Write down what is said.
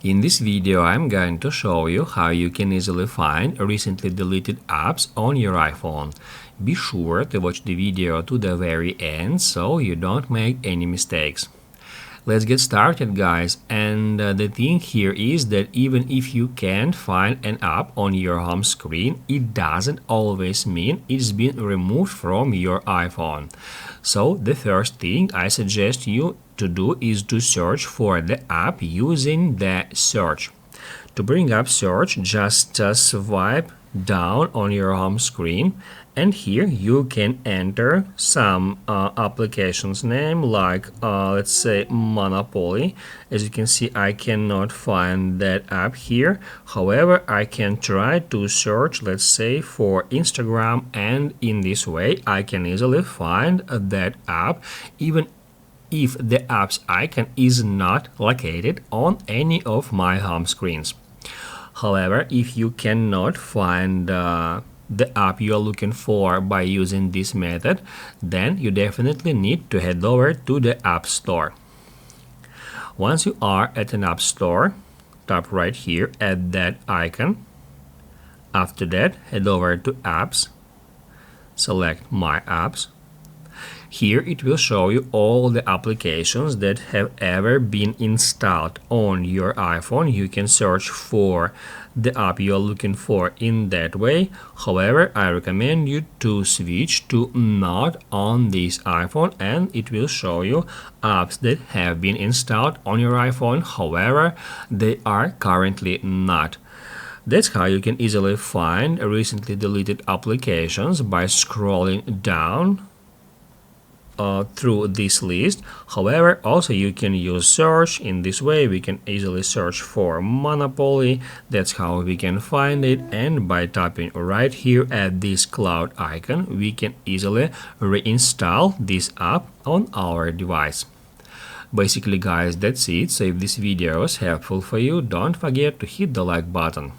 In this video, I'm going to show you how you can easily find recently deleted apps on your iPhone. Be sure to watch the video to the very end so you don't make any mistakes. Let's get started, guys, and the thing here is that even if you can't find an app on your home screen, it doesn't always mean it's been removed from your iPhone. So the first thing I suggest you to do is to search for the app using the search. To bring up search, just swipe down on your home screen, and here you can enter some application's name, like let's say Monopoly. As you can see, I cannot find that app here. However, I can try to search, let's say, for Instagram, and in this way I can easily find that app, even if the app's icon is not located on any of my home screens. However, if you cannot find the app you are looking for by using this method, then you definitely need to head over to the App Store. Once you are at an App Store, tap right here at that icon. After that, head over to Apps, select My Apps. Here it will show you all the applications that have ever been installed on your iPhone. You can search for the app you are looking for in that way. However, I recommend you to switch to Not on this iPhone, and it will show you apps that have been installed on your iPhone. However, they are currently not. That's how you can easily find recently deleted applications, by scrolling down through this list. However, also you can use search. In this way we can easily search for Monopoly. That's how we can find it, and by tapping right here at this cloud icon, we can easily reinstall this app on our device. Basically, guys, that's it. So if this video was helpful for you, don't forget to hit the like button.